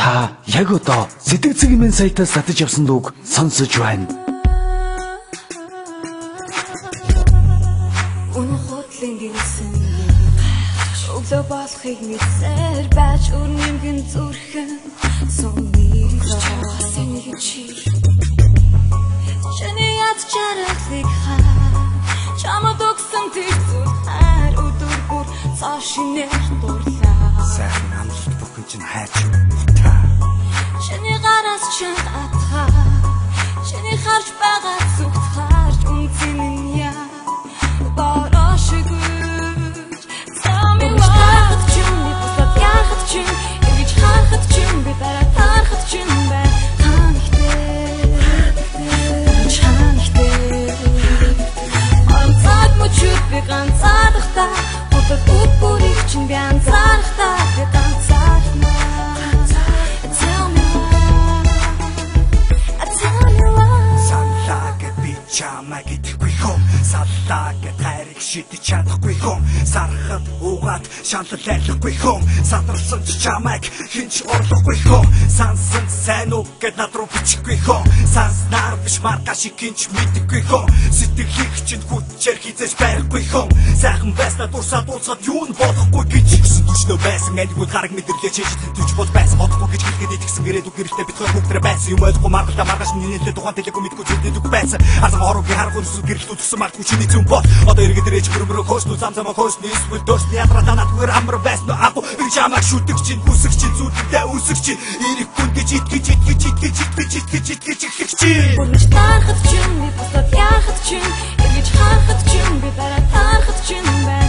Та яг одоо Сэтгэл зүйн сайтаас татаж авсан дууг сонсож байна. Өнөөдрийн гинсэн өглөө болохыг мэдсээр байж өрнөмгөн зүрхэн сумны сэнэг чи Чэний яд чарахлыг чамд өгсөн тэр зүрхээр өдөр бүр цаашинээр дурлаа Сайхан амлалт бүхэн чинь хайч Чэний гараас чин атха Чэний харж байгаа зүгт харж үнцэн яа Шидэж чадахгүй хүн сархад угаад шаналл айлахгүй хүн садарсан ч чамайг хинч орлохгүй хүн сансан сайн уу гэд над руу бичихгүй хүн санснаар биш марка шиг хинч мэдхгүй хүн сэтгэлийг чинь хүчээр хизээж барихгүй хүн сайхан байснаа дурсаад дуусаад юу нь болохгүй гэж гисэн түшнөө байсан айлгууд гараг мэдэрлээ чиж түч бод байсан бодохгүй гэж хэлгээд идэгсэн гэрээд үг гэрэлтэй бит хоёр бүгдрэ байсан юм ойлгохгүй маргалта маргаш нэлээд тухайн телегом мэдгүй зүйлүүд үг байсан арга хороогийн харгуун зүс гэрэлтүүд төсөн магадгүй чиний зүүн бод одоо иргэдэрэж мөрмөрө хөөснө замзамаа хөөснө эсвэл дөрсны ядраа надгүй амар байсан агуу чамайг шүтэг чинь хүсэг чинь зүудтэй үсэг чинь ирэх хүн гэж итгэж чинь Бүрмж тарахад чинь би босоод яхад чинь эргэж харахад чинь би дараа тарахад чинь бай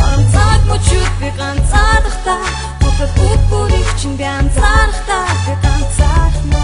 Онцаг мөчүүд би ганцаадахта Босоод бүгдийг чинь би анцаарахта би ганцаархна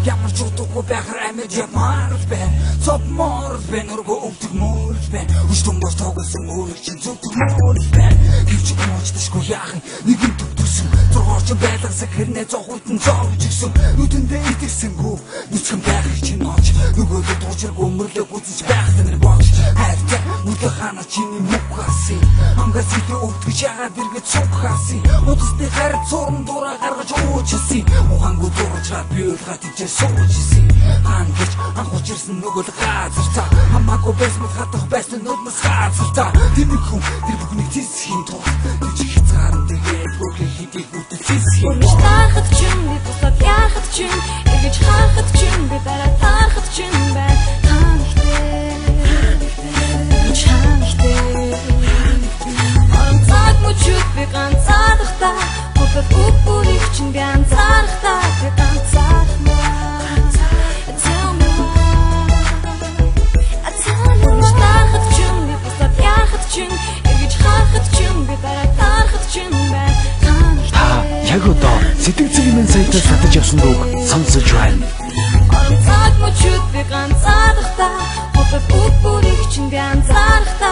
Ямар ч утгагүй байхаар амьд ямар л бай Цоп мор л бай Нөргөө өвдөг мөр л бай Үштэн бос тоглосон өөрийг чинь зүгдэг мөр л бай Гэвч уучдашгүй яахын нэгэн төвдөрсөн Зургаарч байлгасаг хэрнээ зохултан зовж игсэн Нүдэндээ идэгсэнгүү нүцгэн байхыг чинь олж Нөгөөдөө дуучиргүй өмөрлөг үзэж байхад нэр болж Хайртай нүдэ хана чиний мух хасын Амгаас идэ өвдгөж ягаад эргэж суг хасын Удасны хард цуран дураа гаргаж уучилсан Ухаангүү дуурчраад би уйлгаад ичээ суучилсан Хаан гэж анхууч ирсэн нөгөө л газар та Хамаагүй байсан хатах байсан нүднэс газар та Тэний хүн тэр бүхнийг зисхийн тул Тэвч хязгаарын тэгээд бүхний хидийг үтэлцээсхийн Бүрмж тарахад чинь би босоод яхад чинь эргэж харахад чинь би дараа тарахад чинь бай Онцаг мөчүүд би ганцаадахта Босоод бүгдийг чинь би анцаарахта би ганцаархна Бүрмж тарахад чинь би босоод яхад чинь эргэж харахад чинь би дараа тарахад чинь бай Яг одоо Сэтгэл зүйн сайтаас татаж авсан дууг сонсож байна. Онцаг мөчүүд би ганцаадахта Босоод бүгдийг чинь би анцаарахта